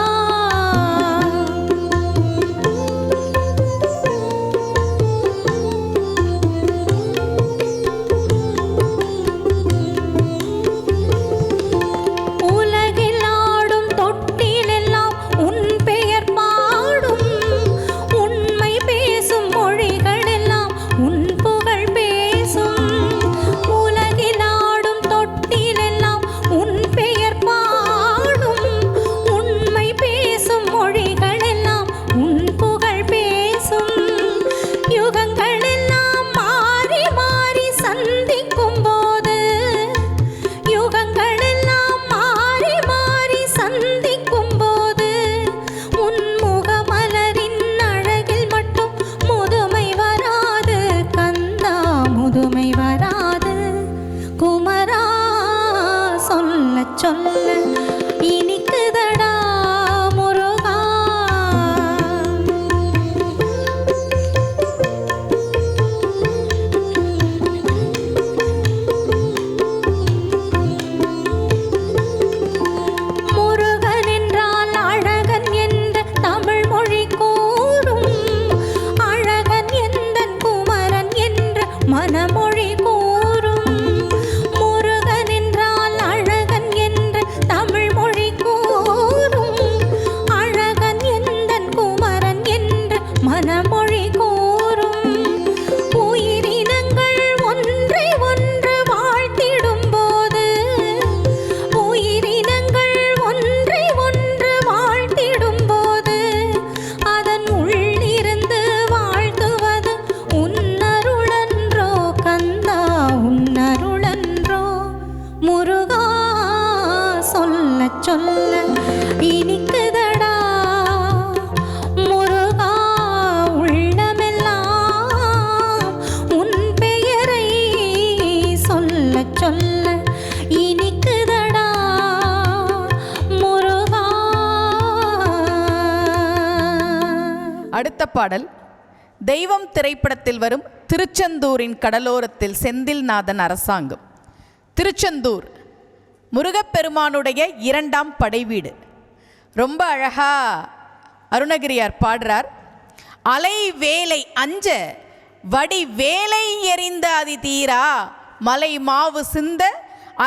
உலகில் ஆடும் தொட்டிலெல்லாம் உன் பெயர் பாடும், உண்மை பேசும் மொழிகள் எல்லாம் உன் புகழ் பேசும். உலகில் ஆடும் தொட்டிலெல்லாம் உன் பெயர் பாடும், உண்மை பேசும் மொழிகள் எல்லாம் உன் புகழ் பேசும். யுகங்கள் எல்லாம் மாறி மாறி சந்திக்கும் போது, யுகங்கள் எல்லாம் மாறி மாறி சந்திக்கும் போது, உன் முகமலரின் அழகில் மட்டும் முதுமை வராது கந்தா, முதுமை வராது. குமரா சொல்ல சொல்ல இனிக்குதடா முருகா. முருகன் என்றால் அழகன் என்ற தமிழ் மொழி கூறும், அழகன் எந்தன் குமரன் என்ற மனமொழி கூறும். முருகன் என்றால் அழகன் என்ற தமிழ் மொழி கூறும், அழகன் எந்தன் குமரன் என்ற மனமொழி கூறும். உயிரினங்கள் ஒன்றை ஒன்று வாழ்த்திடும் போது, உயிரினங்கள் ஒன்றை ஒன்று வாழ்த்திடும் போது, அதன் உள்ளிருந்து வாழ்த்துவது உன்னருளன்றோ கந்தா, அடுத்த பாடல் தெய்வம் திரைப்படத்தில் வரும் திருச்செந்தூரின் கடலோரத்தில் செந்தில்நாதன் அரசாங்கம். திருச்செந்தூர் முருகப்பெருமானுடைய 2ஆம் படை வீடு. ரொம்ப அழகா அருணகிரியார் பாடுறார். அலை வேலை அஞ்ச வடி வேலை எறிந்த அதி தீரா மலை மாவு சிந்த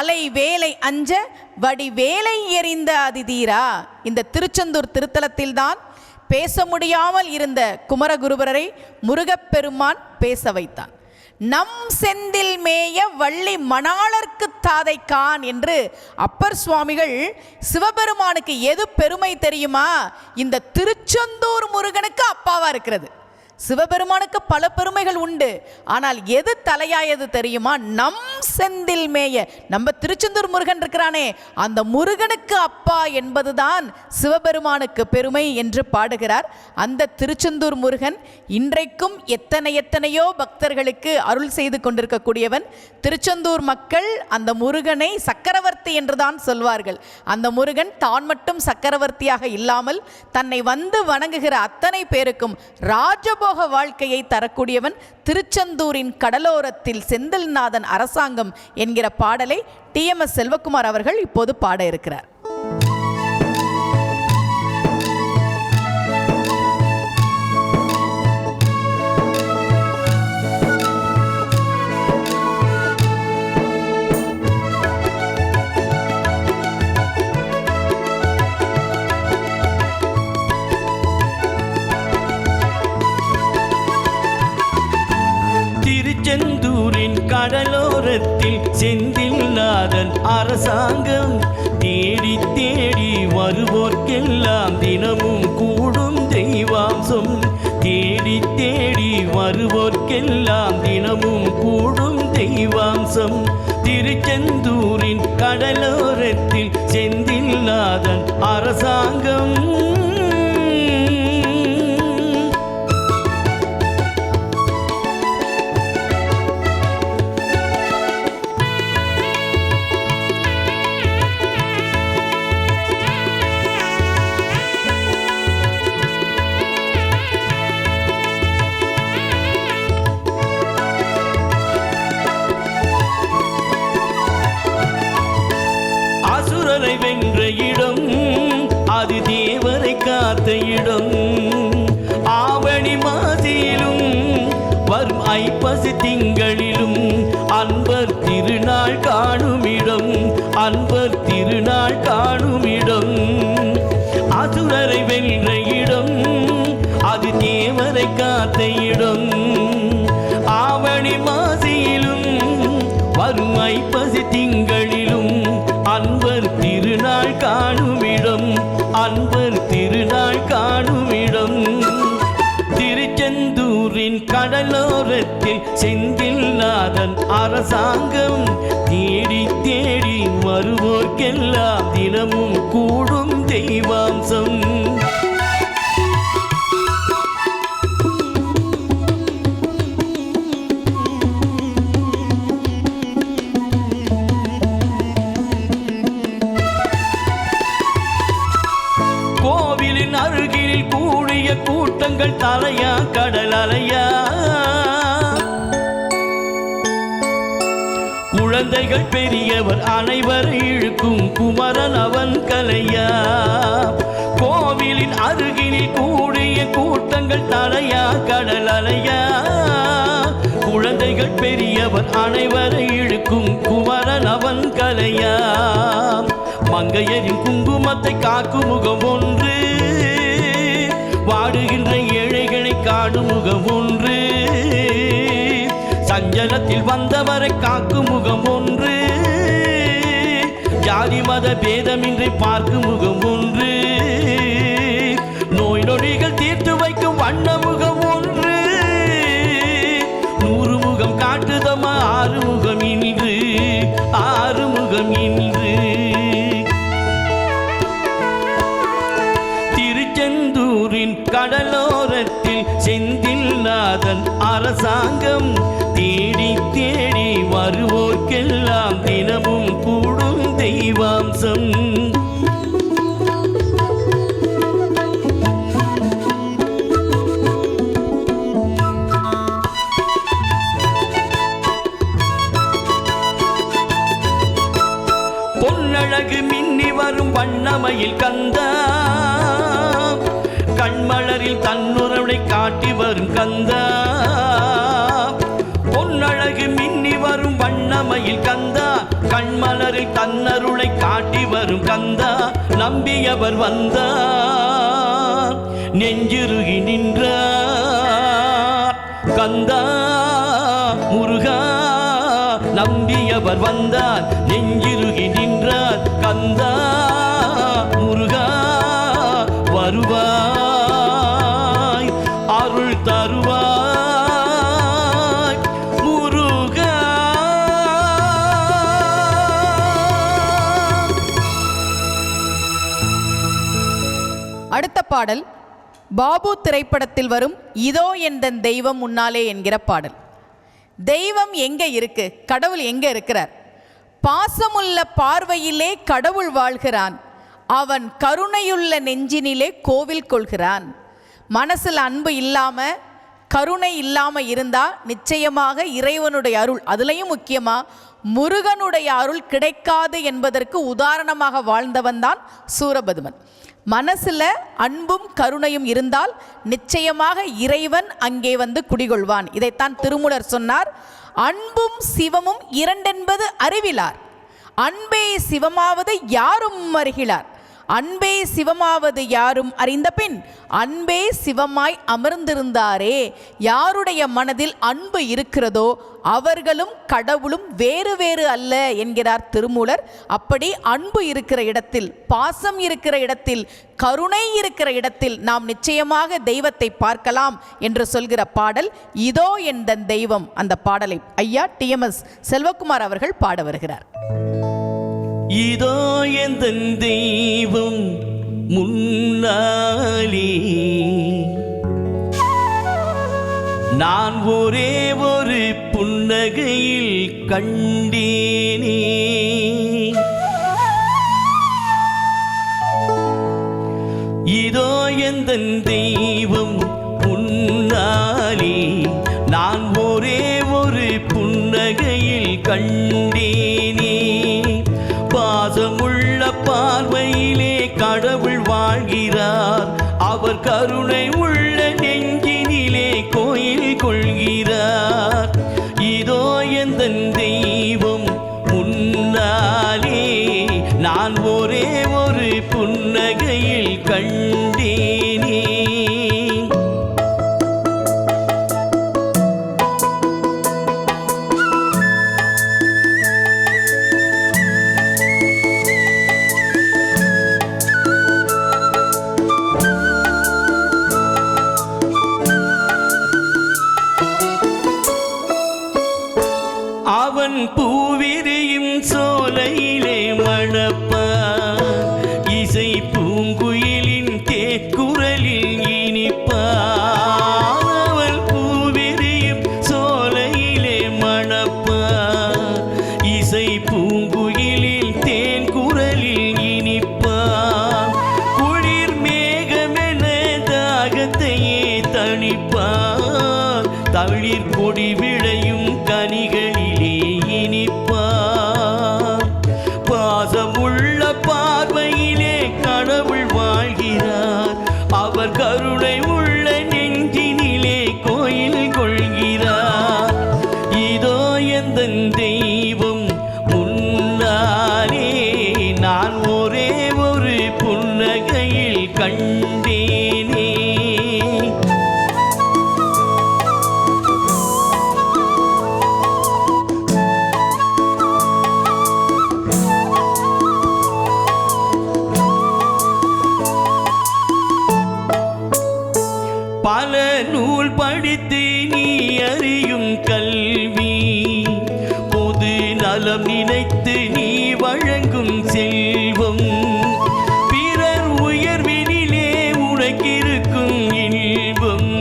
அலை வேலை அஞ்ச வடி வேலை எறிந்த அதி தீரா. இந்த திருச்செந்தூர் திருத்தலத்தில்தான் பேச முடியாமல் இருந்த குமரகுருபரரை முருகப்பெருமான் பேச வைத்தான். நம் செந்தில் மேய வள்ளி மணாளர்க்கு தாதைக்கான் என்று அப்பர் சுவாமிகள் சிவபெருமானுக்கு எது பெருமை தெரியுமா? இந்த திருச்செந்தூர் முருகனுக்கு அப்பாவா இருக்கிறது. சிவபெருமானுக்கு பல பெருமைகள் உண்டு, ஆனால் எது தலையாயது தெரியுமா? நம் செந்தில் மேய, நம்ம திருச்செந்தூர் முருகன் இருக்கிறானே அந்த முருகனுக்கு அப்பா என்பதுதான் சிவபெருமானுக்கு பெருமை என்று பாடுகிறார். அந்த திருச்செந்தூர் முருகன் இன்றைக்கும் எத்தனையோ பக்தர்களுக்கு அருள் செய்து கொண்டிருக்கக்கூடியவன். திருச்செந்தூர் மக்கள் அந்த முருகனை சக்கரவர்த்தி என்றுதான் சொல்வார்கள். அந்த முருகன் தான் மட்டும் சக்கரவர்த்தியாக இல்லாமல் தன்னை வந்து வணங்குகிற அத்தனை பேருக்கும் ராஜபோக வாழ்க்கையை தரக்கூடியவன். திருச்செந்தூரின் கடலோரத்தில் செந்தில்நாதன் அரசாங்கம் என்கிற பாடலை TMS செல்வகுமார் அவர்கள் இப்போது பாட இருக்கிறார். திருச்செந்தூரின் கடலோரத்தில் செந்தில்நாதன் அரசாங்கம் தேடி தேடி வருவோர்க்கெல்லாம் தினமும் கூடும் தெய்வாம்சம். தேடி தேடி வருவோர்க்கெல்லாம் தினமும் கூடும் தெய்வாம்சம். திருச்செந்தூரின் கடலோரத்தில் செந்தில்நாதன் அரசாங்கம். வென்ற இடம் அது தேவரை காத்த இடம். ஆவணி மாசியிலும் வரும் ஐப்பசி திங்களிலும் அன்பர் திருநாள் காணும் இடம். அன்பர் திருநாள் காணும் இடம். அசுரரை வென்ற இடம் அது தேவரை காத்த இடம். ஆவணி மாசியிலும் வரும் ஐப்பசி திங்களிலும் அன்பர் திருநாள் காணுமிடம். அன்பர் திருநாள் காணுமிடம். திருச்செந்தூரின் கடலோரத்தில் செந்தில்நாதன் அரசாங்கம் தேடி தேடி வருவோர்க்கெல்லாம் தினமும் கூடும் தெய்வாம்சம். அருகில் கூடிய கூட்டங்கள் தலையா கடல் அலையா. குழந்தைகள் பெரியவர் அனைவரை இழுக்கும் குமரன் அவன் கலையா. கோவிலின் அருகில் கூடிய கூட்டங்கள் தலையா கடல் அலையா. குழந்தைகள் பெரியவர் அனைவரை இழுக்கும் குமரன் அவன் கலையா. மங்கையரின் குங்குமத்தை காக்கும் முகம் ஒன்று, வாடுகின்ற ஏழைகளை காடும் முகம் ஒன்று. சஞ்சலத்தில் வந்தவரை காக்கும் முகம் ஒன்று. ஜாதி மத பேதமின்றி பார்க்கும் முகம் ஒன்று. நோய் நொடிகள் தீர்த்து வைக்கும் வண்ண முகம் ஒன்று. 100 முகம் காட்டுதமா 6 முகம் இன்று. 6 முகம் இன்று. திருச்செந்தூரின் கடலோரத்தில் செந்தில்நாதன் அரசாங்கம் தேடி தேடி வருவோர்க்கெல்லாம் தினமும் கூடும் தெய்வாம்சம். பொன்னழகு மின்னி வரும் வண்ணமயில் கந்தா கண்மலரில் தன்னுறவை காட்டி வரும் கந்தா பொன்னழகு மின்னி வரும் வண்ணமயில் கந்தா கண்மலரில் தன்னருளை காட்டி வரும் கந்தா நம்பியவர் வந்தார் நெஞ்சுருகி நின்றார் கந்தா முருகா நம்பியவர் வந்தார் நெஞ்சுருகி நின்றார் கந்தா முருகா வருவாய் அருள் தருவாய் முருகா. அடுத்த பாடல் பாபு திரைப்படத்தில் வரும் இதோ எந்தன் தெய்வம் முன்னாலே என்கிற பாடல். தெய்வம் எங்க இருக்கு? கடவுள் எங்க இருக்கிறார்? பாசமுள்ள பார்வையிலே கடவுள் வாழ்கிறான், அவன் கருணையுள்ள நெஞ்சினிலே கோவில் கொள்கிறான். மனசில் அன்பு இல்லாம கருணை இல்லாம இருந்தா நிச்சயமாக இறைவனுடைய அருள், அதுலயும் முக்கியமா முருகனுடைய அருள் கிடைக்காது என்பதற்கு உதாரணமாக வாழ்ந்தவன் தான் சூரபதுமன். மனசில் அன்பும் கருணையும் இருந்தால் நிச்சயமாக இறைவன் அங்கே வந்து குடிகொள்வான். இதைத்தான் திருமூலர் சொன்னார், அன்பும் சிவமும் இரண்டென்பது அறிவிலார், அன்பே சிவமாவது யாரும் அறிகிலார், அன்பே சிவமாவது யாரும் அறிந்த பின் அன்பே சிவமாய் அமர்ந்திருந்தாரே. யாருடைய மனதில் அன்பு இருக்கிறதோ அவர்களும் கடவுளும் வேறு வேறு அல்ல என்கிறார் திருமூலர். அப்படி அன்பு இருக்கிற இடத்தில், பாசம் இருக்கிற இடத்தில், கருணை இருக்கிற இடத்தில் நாம் நிச்சயமாக தெய்வத்தை பார்க்கலாம் என்று சொல்கிற பாடல் இதோ எந்தன் தெய்வம். அந்த பாடலை ஐயா TMS செல்வகுமார் அவர்கள் பாட வருகிறார். இதோ எந்தன் தெய்வம் முன்னாலே நான் ஒரே ஒரு புன்னகையில் கண்டேனே. இதோ எந்தன் தெய்வம் முன்னாலே நான் ஒரே ஒரு புன்னகையில் கண்டேனே. பாசமுள்ள பார்வையிலே கடவுள் வாழ்கிறார், அவர் கருணை உள்ள நெஞ்சினிலே கோயில் கொள்கிறார். இதோ எந்தன் தெய்வம் முன்னாலே நான் ஒரே ஒரு புன்னகையில் கண்டேனே. அவன் பூவிரியும் சோலையிலே மணப்பான், இசை பூங்குயிலின் தேக்குரலில் இனிப்பான். அவன் பூவிரியும் சோலையிலே மணப்பான், இசை பூங்குயிலில் தேன் குரலில் இனிப்பான். குளிர் மேகமென தாகத்தையே தணிப்பான், தளிர் கொடி விளையும் கனிகளிலே இனிப்பான். பாசமுள்ள பார்வையிலே கடவுள் வாழ்கிறார், அவர் கருணை உள்ள நெஞ்சினிலே கோயில் கொள்கிறார். இதோ எந்தன் தெய்வம் முன்னாலே நான் ஒரே ஒரு புன்னகையில் கண்டேனே. பல நூல் படித்து நீ அறியும் கல்வி, பொது நலம் நினைத்து நீ வழங்கும் செல்வம், பிறர் உயர்வினிலே உனக்கிருக்கும் இன்பம்,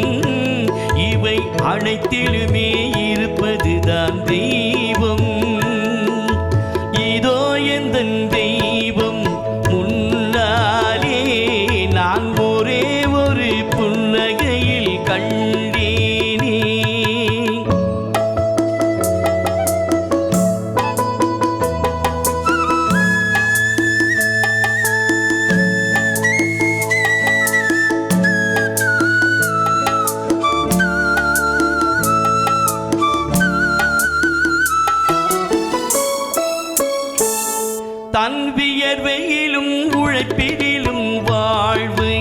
இவை அனைத்திலுமே இருப்பதுதான் தெய்வம். இதோ எந்தன் தெய்வம் முன்னாலே நான் ஒரே ஒரு புன்னகையில் கண்டேனே. தன் வியர்வையிலும் உழைப்பிலும் வாழ்வை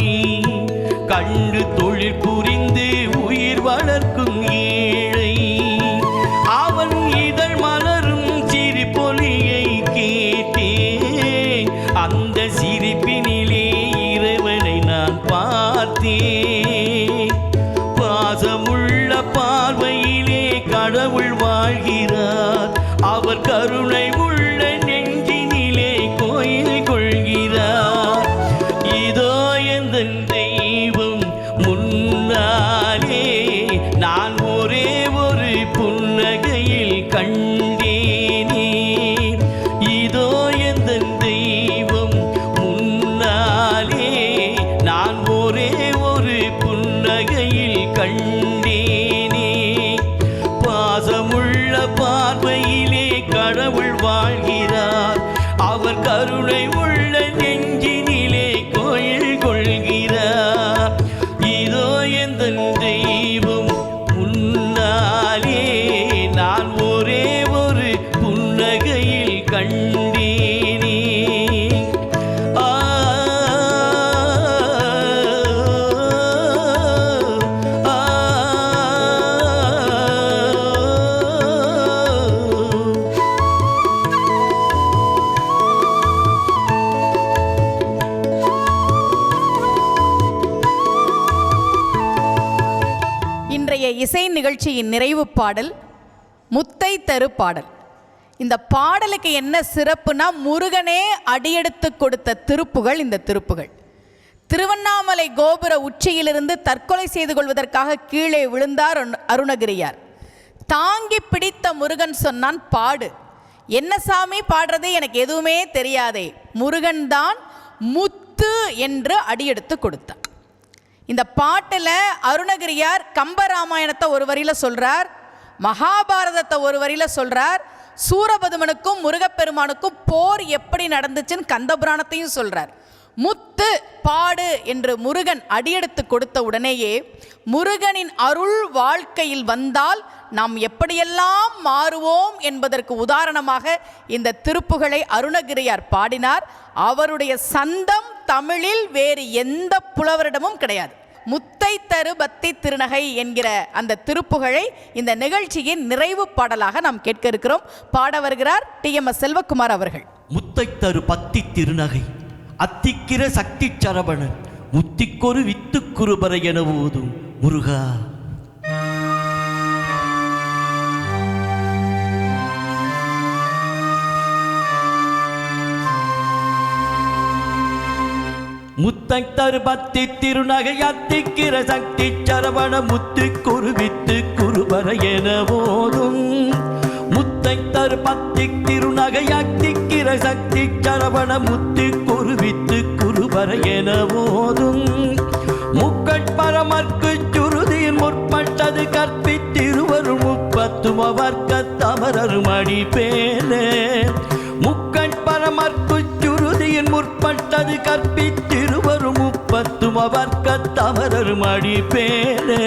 கண்டு தொழில் புரிந்து உயிர் வளர்க்கும் ஏழை அவன் இதழ் மலரும் சிரிப்பொலியை கேட்டேன். அந்த சிரிப்பினிலே இறைவனை நான் பார்த்தேன். பாசமுள்ள பார்வையிலே கடவுள் வாழ்கிறார். அவர் கருணை உள்ள நெஞ்சினிலே கோயில் கொள்கிறார். இதோ எந்த தெய்வம் முன்னாலே நான் ஒரே ஒரு புன்னகையில் கண்டேனே. இதோ எந்த தெய்வம் முன்னாலே நான் ஒரே ஒரு புன்னகையில் கண்டேனே. பாசமுள்ள பார்வையிலே கடவுள் வாழ்கிறார். அவர் கருணை உள்ள நெஞ்சினிலே கோயில் கொள்கிறார். இதோ எந்த தெய்வம் முன்னாலே நான் ஒரே ஒரு புன்னகையில் கண்டேனே. ஆ ஆ, ஆ. இன்றைய இசை நிகழ்ச்சியின் நிறைவு பாடல் முத்தை தரு பாடல். இந்த பாடலுக்கு என்ன சிறப்புனா, முருகனே அடியெடுத்து கொடுத்த திருப்புகள் இந்த திருப்புகள். திருவண்ணாமலை கோபுர உச்சியிலிருந்து தற்கொலை செய்து கொள்வதற்காக கீழே விழுந்தார் அருணகிரியார். தாங்கி பிடித்த முருகன் சொன்னான், பாடு. என்ன சாமி பாடுறது, எனக்கு எதுவுமே தெரியாதே. முருகன் தான் முத்து என்று அடியெடுத்து கொடுத்தான். இந்த பாட்டில் அருணகிரியார் கம்பராமாயணத்தை ஒரு வரியில் சொல்கிறார், மகாபாரதத்தை ஒரு வரியில் சொல்கிறார், சூரபதுமனுக்கும் முருகப்பெருமானுக்கும் போர் எப்படி நடந்துச்சுன்னு கந்தபுராணத்தையும் சொல்கிறார். முத்து பாடு என்று முருகன் அடியெடுத்து கொடுத்த உடனேயே முருகனின் அருள் வாழ்க்கையில் வந்தால் நாம் எப்படியெல்லாம் மாறுவோம் என்பதற்கு உதாரணமாக இந்த திருப்புகளை அருணகிரியார் பாடினார். அவருடைய சந்தம் தமிழில் வேறு எந்த புலவரிடமும் கிடையாது. முத்தை தரு பத்தி திருநகை என்கிற அந்த திருப்புகழை இந்த நிகழ்ச்சியின் நிறைவு பாடலாக நாம் கேட்க இருக்கிறோம். பாட வருகிறார் TMS செல்வகுமார் அவர்கள். முத்தை தரு பத்தி திருநகை அத்திக்கிற சக்தி சரவணன் முத்திக்கொரு வித்து குருபர என ஓதும் முருகா. முத்தை தரு பத்தி திருநகை அத்திக்கிற சக்தி சரவண முத்திக்கொரு வித்து குருபர என ஓதும். முத்தை தரு பத்தி திருநகை அத்திக்கிற சக்தி சரவண முத்திக்கொரு வித்து குருபர என ஓதும். முக்கட்பரமர்க்கு சுருதியின் முற்பட்டது கற்பித்திருவரும் முப்பத்தும் அவர்க்க தமரரும் அடிப்பேனே. முக்கட்பரமர்க்கு சுருதியின் முற்பட்டது கற்பித்திருவரும் முப்பத்தும் அவர்க்க தமரரும் அடிப்பேனே.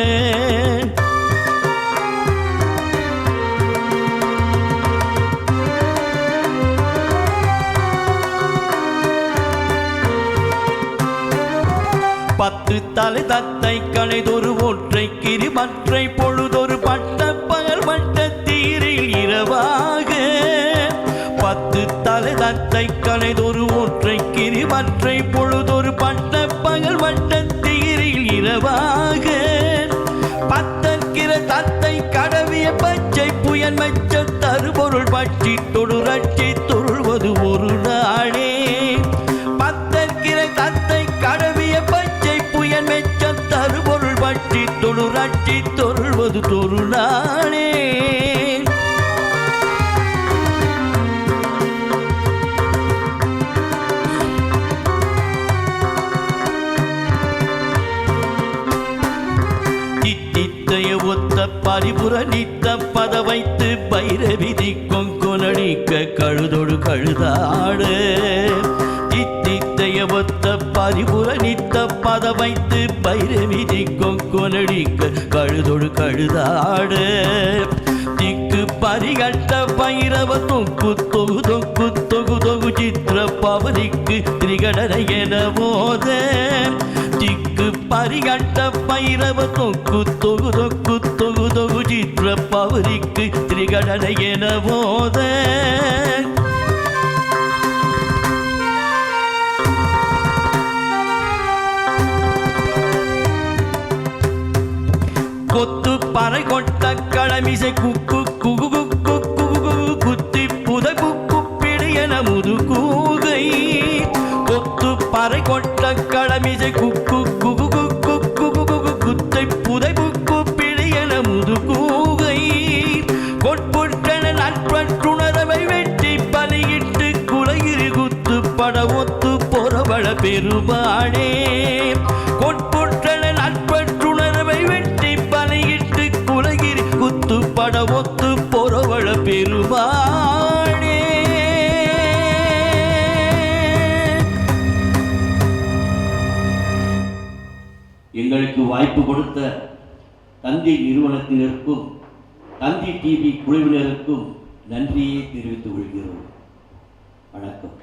பத்து தலை தத்தை கணைதொரு ஒற்றை கிரி மற்றை பொழுதொரு பட்ட பகல் வட்ட தீரில் இரவாக. பத்து தலை தத்தை கணைதொரு ஒற்றை கிரி மற்றை பொழுதொரு பட்ட பகல் வட்ட தீரில் இரவாக. பத்தற்கிற தத்தை கடவிய பச்சை புயன் மெச்ச தருபொருள் பற்றி தொடு ரட்சி தொழுவது ஒரு நாளே. பத்தற்கிற தத்தை கடவிய பச்சை புயன் மெச்ச தருபொருள் பற்றி தொடு ரட்சி தொழுவது ஒரு நாளே. ஒத்த பரிபுர நித்த பத வைத்து பைரவிதி கொங்கொனடிக்க கழுதொடு கழுதாடு. தித்தித்தைய ஒத்த பரிபுர நித்த பத வைத்து பைரவிதி கொங்கொனடிக்க கழுதொடு கழுதாடு. திக்கு பரிகட்ட பை பைரவ தொக்கு தொகு தொக்கு தொகு தொகு சித்திர பவனிக்கு திரிகடனை என போத திக்கு பரிகட்ட பைரவ தொக்கு தொகு தொக்கு தொகு தொகு சித்திர பவனிக்கு திரிகடனை என போத கொத்து பறை கொட்ட களமிசை குக்கு குகு குக்கு குகு குத்தி புத குக்கு பிடியன முது கூகை கொத்து பறை கொட்ட களமிசை குக்கு குகு குக்கு குகு குத்தை புதை புக்கு பிடியன முது கூகை கொட்புட்டன நட்பற்றுணரவை வெட்டி பலியிட்டு குலையிரி குத்து பட ஒத்து பொறவள பெருமானே கொட்புட்டன நட்பற்றுணரவை வெட்டி பலியிட்டு குலையிரி குத்து பட ஒத்து பொறவள பெருமானே. எங்களுக்கு வாய்ப்பு கொடுத்த தந்தி நிறுவனத்தினருக்கும் தந்தி டிவி குழுவினருக்கும் நன்றியை தெரிவித்துக் கொள்கிறோம். வணக்கம்.